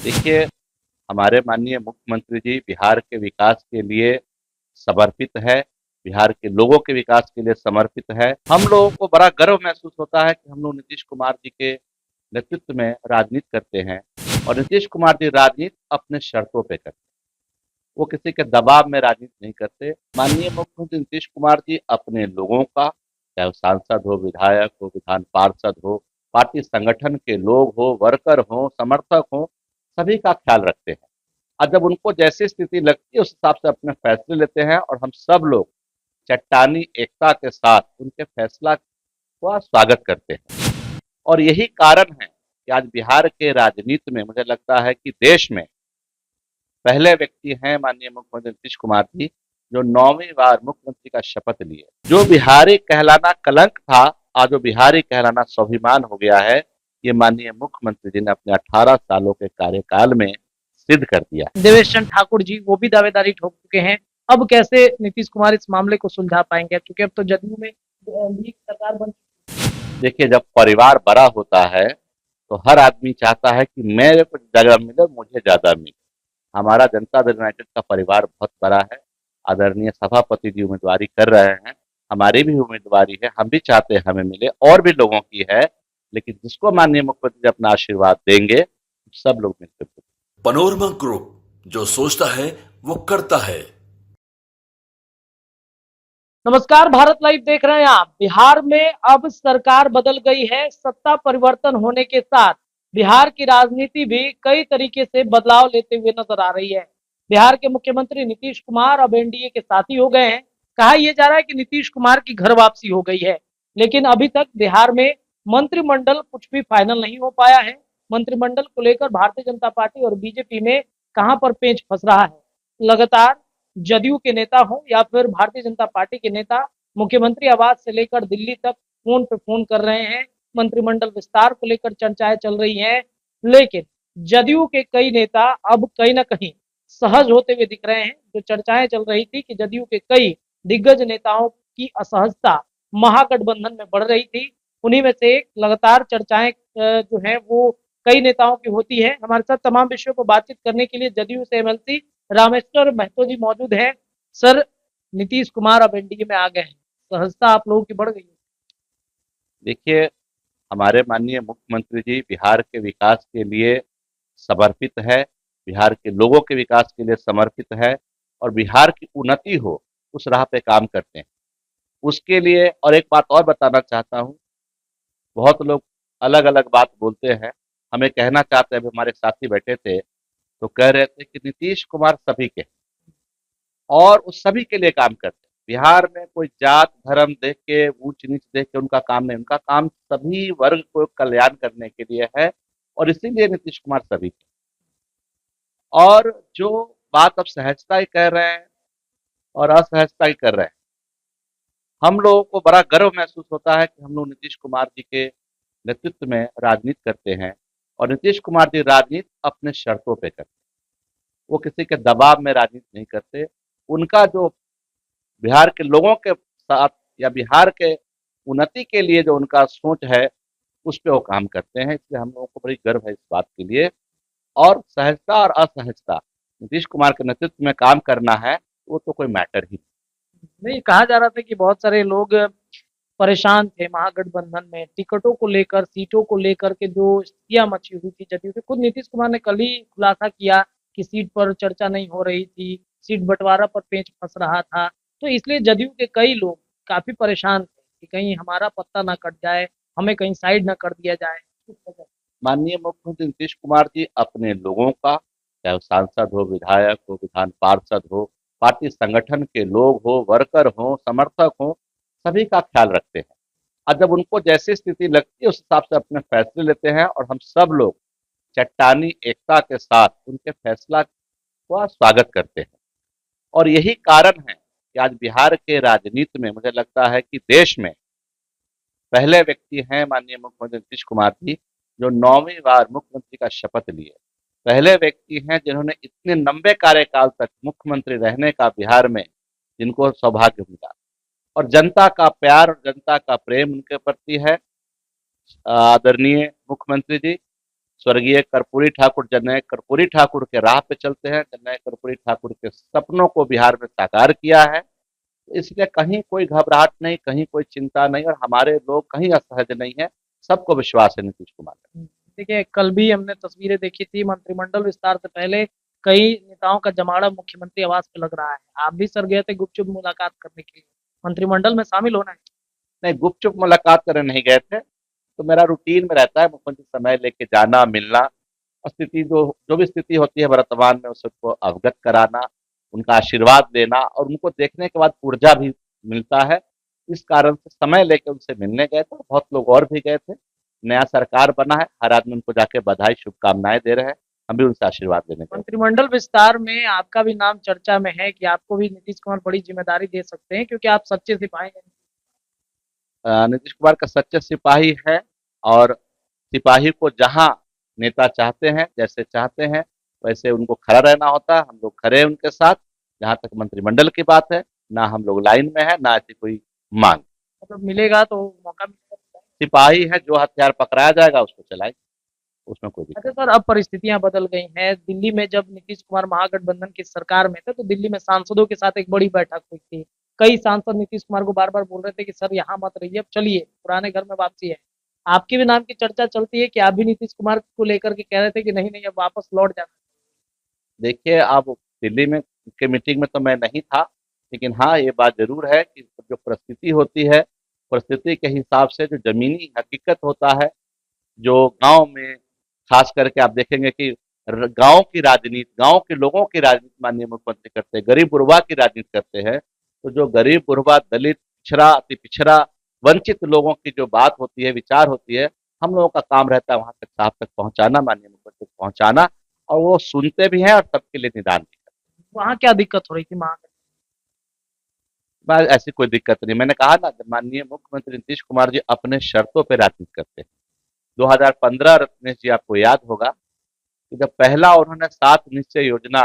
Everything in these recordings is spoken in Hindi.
देखिए, हमारे माननीय मुख्यमंत्री जी बिहार के विकास के लिए समर्पित है, बिहार के लोगों के विकास के लिए समर्पित है। हम लोगों को बड़ा गर्व महसूस होता है कि हम लोग नीतीश कुमार जी के नेतृत्व में राजनीति करते हैं और नीतीश कुमार जी राजनीति अपने शर्तों पे करते हैं। वो किसी के दबाव में राजनीति नहीं करते। माननीय मुख्यमंत्री नीतीश कुमार जी अपने लोगों का, चाहे वो सांसद हो, विधायक हो, विधान पार्षद हो, पार्टी संगठन के लोग हो, वर्कर हो, समर्थक हो, सभी का ख्याल रखते हैं और जब उनको जैसी स्थिति लगती है उस हिसाब से अपने फैसले लेते हैं और हम सब लोग चट्टानी एकता के साथ उनके फैसला का स्वागत करते हैं। और यही कारण है कि आज बिहार के राजनीति में मुझे लगता है कि देश में पहले व्यक्ति हैं माननीय मुख्यमंत्री नीतीश कुमार जी, जो 9वीं बार मुख्यमंत्री का शपथ लिए। जो बिहारी कहलाना कलंक था, आज वो बिहारी कहलाना स्वाभिमान हो गया है। ये माननीय मुख्यमंत्री जी ने अपने 18 सालों के कार्यकाल में सिद्ध कर दिया। देवेश चंद्र ठाकुर जी वो भी दावेदारी ठोक चुके हैं। अब कैसे नीतीश कुमार इस मामले को सुलझा पाएंगे, क्योंकि अब तो जदयू में भी सरकार बन। देखिए, जब परिवार बड़ा होता है तो हर आदमी चाहता है कि मेरे को जगह मिले, मुझे ज्यादा मिले। हमारा जनता दल यूनाइटेड का परिवार बहुत बड़ा है। आदरणीय सभापति जी उम्मीदवारी कर रहे हैं, हमारी भी उम्मीदवारी है, हम भी चाहते हैं हमें मिले, और भी लोगों की है। लेकिन जिसको माननीय मुख्यमंत्री जी अपना आशीर्वाद देंगे, सब लोग मिलकर। पनोरमा ग्रुप, जो सोचता है वो करता है। नमस्कार, भारत लाइव देख रहे हैं आप। बिहार में अब सरकार बदल गई है। सत्ता परिवर्तन होने के साथ बिहार की राजनीति भी कई तरीके से बदलाव लेते हुए नजर आ रही है। बिहार के मुख्यमंत्री नीतीश कुमार अब एनडीए के साथी हो गए हैं। कहा यह जा रहा है कि नीतीश कुमार की घर वापसी हो गई है, लेकिन अभी तक बिहार में मंत्रिमंडल कुछ भी फाइनल नहीं हो पाया है। मंत्रिमंडल को लेकर भारतीय जनता पार्टी और बीजेपी में कहां पर पेंच फंस रहा है। लगातार जदयू के नेता हो या फिर भारतीय जनता पार्टी के नेता मुख्यमंत्री आवास से लेकर दिल्ली तक फोन पे फोन कर रहे हैं। मंत्रिमंडल विस्तार को लेकर चर्चाएं चल रही हैं, लेकिन जदयू के कई नेता अब कहीं ना कहीं सहज होते हुए दिख रहे हैं। जो चर्चाएं चल रही थी कि जदयू के कई दिग्गज नेताओं की असहजता महागठबंधन में बढ़ रही थी, उन्हीं में से एक लगातार चर्चाएं जो है वो कई नेताओं की होती है। हमारे साथ तमाम विषयों पर बातचीत करने के लिए जदयू से एमएलसी रामेश्वर महतो जी मौजूद हैं। सर, नीतीश कुमार अब एनडीए में आ गए हैं, सहजता आप लोगों की बढ़ गई है। देखिए, हमारे माननीय मुख्यमंत्री जी बिहार के विकास के लिए समर्पित है, बिहार के लोगों के विकास के लिए समर्पित है और बिहार की उन्नति हो उस राह पे काम करते हैं। उसके लिए और एक बात और बताना चाहता हूँ, बहुत लोग अलग अलग बात बोलते हैं, हमें कहना चाहते हैं। अभी हमारे साथी बैठे थे तो कह रहे थे कि नीतीश कुमार सभी के हैं और उस सभी के लिए काम करते हैं। बिहार में कोई जात धर्म देख के, ऊंच नीच देख के उनका काम नहीं, उनका काम सभी वर्ग को कल्याण करने के लिए है और इसीलिए नीतीश कुमार सभी के। और जो बात अब सहजता की कह रहे हैं और असहजता की कर रहे हैं, हम लोगों को बड़ा गर्व महसूस होता है कि हम लोग नीतीश कुमार जी के नेतृत्व में राजनीति करते हैं और नीतीश कुमार जी राजनीति अपने शर्तों पे करते हैं। वो किसी के दबाव में राजनीति नहीं करते। उनका जो बिहार के लोगों के साथ या बिहार के उन्नति के लिए जो उनका सोच है, उस पे वो काम करते हैं। इसलिए हम लोगों को बड़ी गर्व है इस बात के लिए। और सहजता और असहजता, नीतीश कुमार के नेतृत्व में काम करना है, वो तो कोई मैटर ही नहीं। नहीं, कहा जा रहा था कि बहुत सारे लोग परेशान थे महागठबंधन में टिकटों को लेकर, सीटों को लेकर के जो स्थितियां मची हुई थी जदयू के। खुद नीतीश कुमार ने कल ही खुलासा किया कि सीट पर चर्चा नहीं हो रही थी, सीट बंटवारा पर पेंच फंस रहा था। तो इसलिए जदयू के कई लोग काफी परेशान थे कि कहीं हमारा पत्ता ना कट जाए, हमें कहीं साइड ना कर दिया जाए। माननीय मुख्यमंत्री नीतीश कुमार जी अपने लोगों का, चाहे वो सांसद हो, विधायक हो, विधान पार्षद हो, पार्टी संगठन के लोग हो, वर्कर हो, समर्थक हो, सभी का ख्याल रखते हैं और जब उनको जैसी स्थिति लगती है उस हिसाब से अपने फैसले लेते हैं और हम सब लोग चट्टानी एकता के साथ उनके फैसला का स्वागत करते हैं। और यही कारण है कि आज बिहार के राजनीति में मुझे लगता है कि देश में पहले व्यक्ति हैं माननीय मुख्यमंत्री नीतीश कुमार जी, जो 9वीं बार मुख्यमंत्री का शपथ लिए। पहले व्यक्ति हैं जिन्होंने इतने लंबे कार्यकाल तक मुख्यमंत्री रहने का बिहार में जिनको सौभाग्य मिला और जनता का प्यार और जनता का प्रेम उनके प्रति है। आदरणीय मुख्यमंत्री जी, स्वर्गीय कर्पूरी ठाकुर जननायक कर्पूरी ठाकुर के राह पे चलते हैं। जननायक कर्पूरी ठाकुर के सपनों को बिहार में साकार किया है, इसलिए कहीं कोई घबराहट नहीं, कहीं कोई चिंता नहीं, और हमारे लोग कहीं असहज नहीं है, सबको विश्वास है नीतीश कुमार पे। देखिए, कल भी हमने तस्वीरें देखी थी, मंत्रिमंडल विस्तार से पहले कई नेताओं का जमावड़ा मुख्यमंत्री आवास पे लग रहा है। आप भी सर गए थे गुपचुप मुलाकात करने के लिए, मंत्रिमंडल में शामिल होना है। नहीं, गुपचुप मुलाकात करने नहीं गए थे, तो मेरा रूटीन में रहता है मुख्यमंत्री समय लेके जाना, मिलना, और स्थिति जो जो भी स्थिति होती है वर्तमान में उसको अवगत कराना, उनका आशीर्वाद लेना, और उनको देखने के बाद ऊर्जा भी मिलता है। इस कारण से समय लेके उनसे मिलने गए थे, बहुत लोग और भी गए थे। नया सरकार बना है, हर आदमी उनको जाके बधाई शुभकामनाएं दे रहे हैं, हम भी उनसे आशीर्वाद लेने गए। मंत्रिमंडल विस्तार में आपका भी नाम चर्चा में है कि आपको भी नीतीश कुमार बड़ी जिम्मेदारी दे सकते हैं, क्योंकि आप सच्चे सिपाही हैं। नीतीश कुमार का सच्चे सिपाही है, और सिपाही को जहां नेता चाहते हैं, जैसे चाहते हैं, वैसे उनको खड़ा रहना होता है। हम लोग खड़े हैं उनके साथ। जहां तक मंत्रिमंडल की बात है, ना हम लोग लाइन में है, ना ऐसी कोई मांग। मतलब मिलेगा तो मौका मिलेगा। सिपाही है, जो हथियार पकड़ाया जाएगा उसको चलाएंगे, उसमें कोई अच्छा दिक्कत सर, अब परिस्थितियां बदल गई हैं। दिल्ली में जब नीतीश कुमार महागठबंधन की सरकार में थे, तो दिल्ली में सांसदों के साथ एक बड़ी बैठक हुई थी। कई सांसद नीतीश कुमार को बार बार बोल रहे थे कि सर यहाँ मत रहिए, अब चलिए, पुराने घर में वापसी है। आपके भी नाम की चर्चा चलती है कि आप भी नीतीश कुमार को लेकर के कह रहे थे कि नहीं नहीं, अब वापस लौट जाना। है। देखिए, अब दिल्ली में के मीटिंग में तो मैं नहीं था, लेकिन हाँ, ये बात जरूर है कि जो परिस्थिति होती है, परिस्थिति के हिसाब से जो जमीनी हकीकत होता है, जो गांव में खास करके आप देखेंगे कि गांव की राजनीति, गांव के लोगों की राजनीति माननीय मुख्यमंत्री करते हैं, गरीब गुरबा की राजनीति करते हैं। तो जो गरीब गुरबा, दलित, पिछड़ा, अति पिछड़ा, वंचित लोगों की जो बात होती है, विचार होती है, हम लोगों का काम रहता है वहां तक, साहब तक पहुंचाना, माननीय मुख्यमंत्री तक पहुंचाना, और वो सुनते भी हैं और सबके लिए निदान भी करते वहाँ क्या दिक्कत हो रही थी महागठबंधन? हैं। बस ऐसी कोई दिक्कत नहीं। मैंने कहा ना, माननीय मुख्यमंत्री नीतीश कुमार जी अपने शर्तों पर राजनीति करते हैं। 2015 रत्नेश जी, आपको याद होगा कि जब पहला उन्होंने 7 निश्चय योजना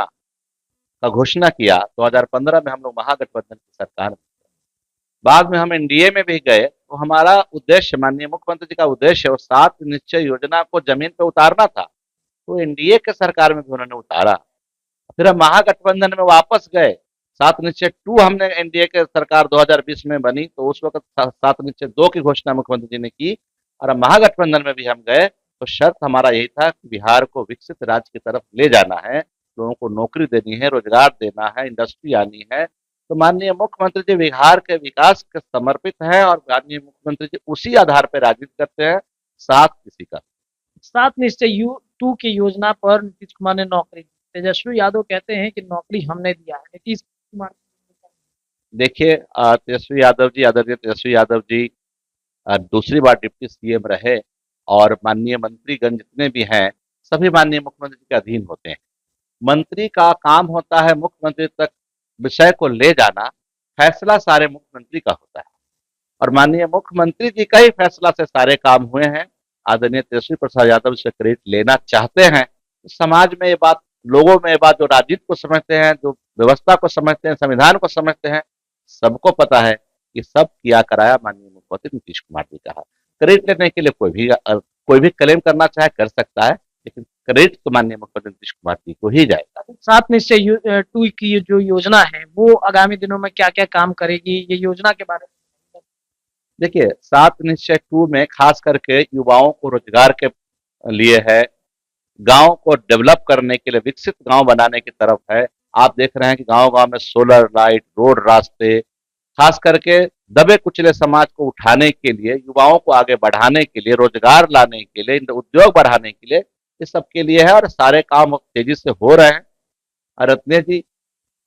का घोषणा किया, 2015 में हम लोग महागठबंधन की सरकार में, बाद में हम एनडीए में भी गए, तो हमारा उद्देश्य, माननीय मुख्यमंत्री जी का उद्देश्य, वो 7 निश्चय योजना को जमीन पे उतारना था। तो एनडीए के सरकार में भी उन्होंने उतारा। फिर हम महागठबंधन में वापस गए, 7 निश्चय 2 हमने, एनडीए के सरकार 2020 में बनी, तो उस वक्त 7 निश्चय 2 की घोषणा मुख्यमंत्री जी ने की, और अब महागठबंधन में भी हम गए। तो शर्त हमारा यही था कि बिहार को विकसित राज्य की तरफ ले जाना है, लोगों को नौकरी देनी है, रोजगार देना है, इंडस्ट्री आनी है। तो माननीय मुख्यमंत्री जी बिहार के विकास के समर्पित हैं, और माननीय मुख्यमंत्री जी उसी आधार पर राजनीति करते हैं, साथ किसी का। 7 निश्चय टू की योजना पर नीतीश कुमार ने नौकरी दी। तेजस्वी यादव कहते हैं कि नौकरी हमने दिया है। नीतीश कुमार देखिए, तेजस्वी यादव जी, आदरणीय तेजस्वी यादव जी दूसरी बार डिप्टी सीएम रहे, और माननीय मंत्रीगण जितने भी हैं, सभी माननीय मुख्यमंत्री जी के अधीन होते हैं। मंत्री का काम होता है मुख्यमंत्री तक विषय को ले जाना, फैसला सारे मुख्यमंत्री का होता है, और माननीय मुख्यमंत्री जी का ही फैसला से सारे काम हुए हैं। आदरणीय तेजस्वी प्रसाद यादव से क्रेडिट लेना चाहते हैं। समाज में ये बात, लोगों में ये बात, जो राजनीति को समझते हैं, जो व्यवस्था को समझते हैं, संविधान को समझते हैं, सबको पता है कि सब किया कराया माननीय मुख्यमंत्री नीतीश कुमार जी का है। क्रेडिट लेने के लिए कोई भी क्लेम करना चाहे कर सकता है, लेकिन क्रेडिट तो माननीय मुख्यमंत्री नीतीश कुमार जी को ही जाएगा। 7 निश्चय टू की जो योजना है, वो आगामी दिनों में क्या क्या काम करेगी, ये योजना के बारे में? देखिए, 7 निश्चय 2 में खास करके युवाओं को रोजगार के लिए है, गांव को डेवलप करने के लिए, विकसित गांव बनाने की तरफ है। आप देख रहे हैं कि गांव गांव में सोलर लाइट, रोड, रास्ते, खास करके दबे कुचले समाज को उठाने के लिए, युवाओं को आगे बढ़ाने के लिए, रोजगार लाने के लिए, उद्योग बढ़ाने के लिए, इस सब के लिए है, और सारे काम तेजी से हो रहे हैं। और रत्नेश जी,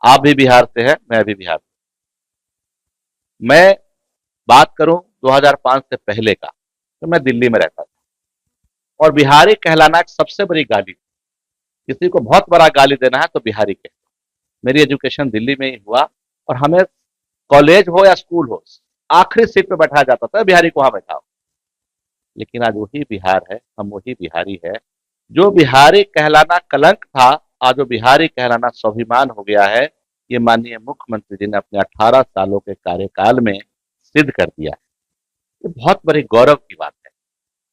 आप भी बिहार से हैं, मैं भी बिहार से। मैं बात करूं 2005 से पहले का, तो मैं दिल्ली में रहता था, और बिहारी कहलाना एक सबसे बड़ी गाली थी। किसी को बहुत बड़ा गाली देना है तो बिहारी कह। मेरी एजुकेशन दिल्ली में ही हुआ, और हमें कॉलेज हो या स्कूल हो, आखिरी सीट पे बैठाया जाता था, बिहारी को वहां बैठाओ। लेकिन आज वही बिहार है, हम वही बिहारी है। जो बिहारी कहलाना कलंक था, आज वो बिहारी कहलाना स्वाभिमान हो गया है। ये माननीय मुख्यमंत्री जी ने अपने 18 सालों के कार्यकाल में सिद्ध कर दिया है। ये बहुत बड़ी गौरव की बात है।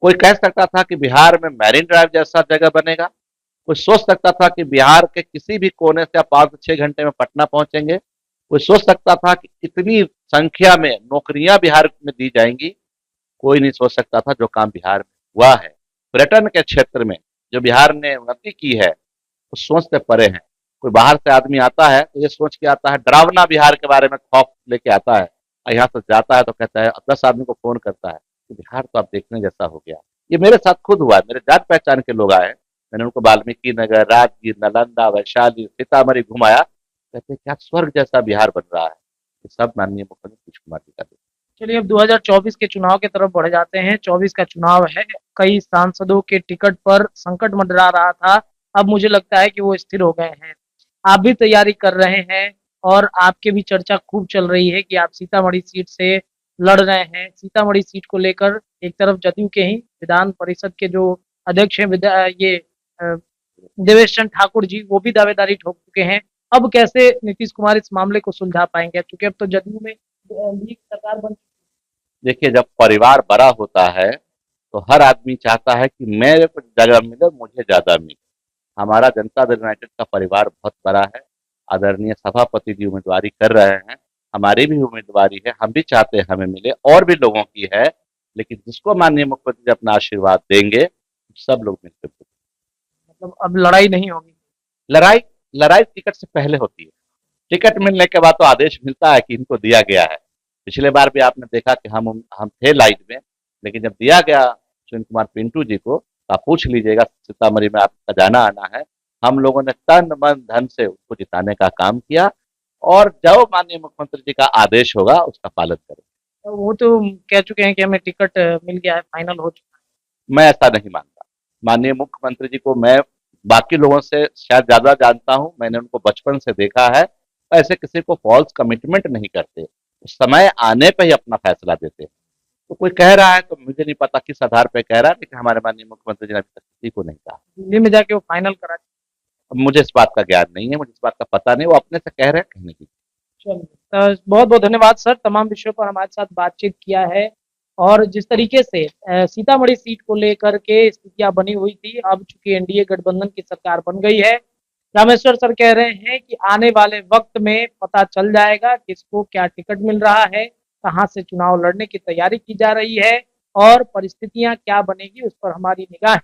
कोई कह सकता था कि बिहार में मैरिन ड्राइव जैसा जगह बनेगा, कोई सोच सकता था कि बिहार के किसी भी कोने से आप 5 से 6 घंटे में पटना पहुंचेंगे, कोई सोच सकता था कि इतनी संख्या में नौकरियां बिहार में दी जाएंगी। कोई नहीं सोच सकता था जो काम बिहार में हुआ है। पर्यटन के क्षेत्र में जो बिहार ने उन्नति की है, वो सोच से परे है। कोई बाहर से आदमी आता है तो ये सोच के आता है, डरावना बिहार के बारे में खौफ लेके आता है, और यहाँ से जाता है तो कहता है 10 आदमी को फोन करता है कि बिहार तो आप देखने जैसा हो गया। ये मेरे साथ खुद हुआ है, मेरे जान पहचान के लोग आए, मैंने उनको वाल्मीकि नगर, राजगीर, नालंदा, वैशाली, सीतामढ़ी घुमाया, कहते क्या स्वर्ग जैसा बिहार बन रहा है। ये सब माननीय मुख्यमंत्री नीतीश कुमार जी का। चलिए अब 2024 के चुनाव की तरफ बढ़ जाते हैं। 24 का चुनाव है, कई सांसदों के टिकट पर संकट मंडरा रहा था, अब मुझे लगता है कि वो स्थिर हो गए हैं। आप भी तैयारी कर रहे हैं और आपके भी चर्चा खूब चल रही है कि आप सीतामढ़ी सीट से लड़ रहे हैं। सीतामढ़ी सीट को लेकर एक तरफ जदयू के ही विधान परिषद के जो अध्यक्ष हैं देवेश चंद्र ठाकुर जी, वो भी दावेदारी ठोक चुके हैं। अब कैसे नीतीश कुमार इस मामले को सुलझा पाएंगे, क्योंकि अब तो जदयू में एनडीए की सरकार बन। देखिए, जब परिवार बड़ा होता है तो हर आदमी चाहता है कि मेरे को जगह मिले, मुझे ज्यादा मिले। हमारा जनता दल यूनाइटेड का परिवार बहुत बड़ा है। आदरणीय सभापति जी उम्मीदवारी कर रहे हैं, हमारी भी उम्मीदवारी है, हम भी चाहते हैं हमें मिले, और भी लोगों की है, लेकिन जिसको माननीय मुख्यमंत्री जी अपना आशीर्वाद देंगे सब लोग मिलकर। मतलब अब लड़ाई नहीं होगी। लड़ाई लड़ाई टिकट से पहले होती है। टिकट मिलने के बाद तो आदेश मिलता है कि इनको दिया गया है। पिछले बार भी आपने देखा कि हम थे लाइन में, लेकिन जब दिया गया सुनील कुमार पिंटू जी को, आप पूछ लीजिएगा सीतामढ़ी में आपका जाना आना है, हम लोगों ने तन मन धन से उसको जिताने का काम किया, और जो माननीय मुख्यमंत्री जी का आदेश होगा उसका पालन करेंगे। वो तो कह चुके हैं कि हमें टिकट मिल गया है, फाइनल हो चुका है। मैं ऐसा नहीं मानता। माननीय मुख्यमंत्री जी को मैं बाकी लोगों से शायद ज्यादा जानता हूं, मैंने उनको बचपन से देखा है, ऐसे किसी को फॉल्स कमिटमेंट नहीं करते, समय आने पे ही अपना फैसला देते हैं। तो कोई कह रहा है तो मुझे नहीं पता किस आधार पे कह रहा है, लेकिन हमारे माननीय मुख्यमंत्री जी ने अभी तक किसी को नहीं कहा। दिल्ली में जाके वो फाइनल करा। अब मुझे इस बात का ज्ञान नहीं है, मुझे इस बात का पता नहीं, वो अपने से कह रहे हैं, कहने की। चलिए, बहुत बहुत धन्यवाद सर, तमाम विषयों पर हमारे साथ बातचीत किया है। और जिस तरीके से सीतामढ़ी सीट को लेकर के स्थितियां बनी हुई थी, अब चूंकि एनडीए गठबंधन की सरकार बन गई है, रामेश्वर सर कह रहे हैं कि आने वाले वक्त में पता चल जाएगा किसको क्या टिकट मिल रहा है, कहां से चुनाव लड़ने की तैयारी की जा रही है, और परिस्थितियां क्या बनेगी उस पर हमारी निगाह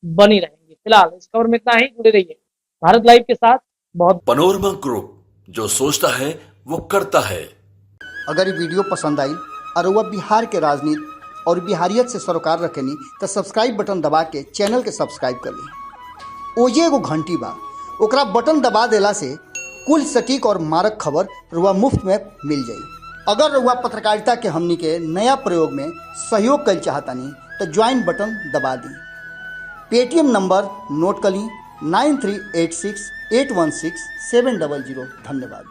बनी रहेंगी। फिलहाल इस खबर में इतना ही, जुड़े रहिए भारत लाइव के साथ। बहुत पनोरमा ग्रुप, जो सोचता है वो करता है। अगर ये वीडियो पसंद आई और वह बिहार के राजनीति और बिहारियत से सरोकार रखेनी तो सब्सक्राइब बटन दबा के चैनल के सब्सक्राइब कर ली। ओजे एगो घंटी बा, ओकरा बटन दबा देला से कुल सटीक और मारक खबर रुआ मुफ्त में मिल जाई। अगर रुआ पत्रकारिता के हमनी के नया प्रयोग में सहयोग कर चाहतानी तो ज्वाइन बटन दबा दी। पेटीएम नंबर नोट कर ली 9386816700। धन्यवाद।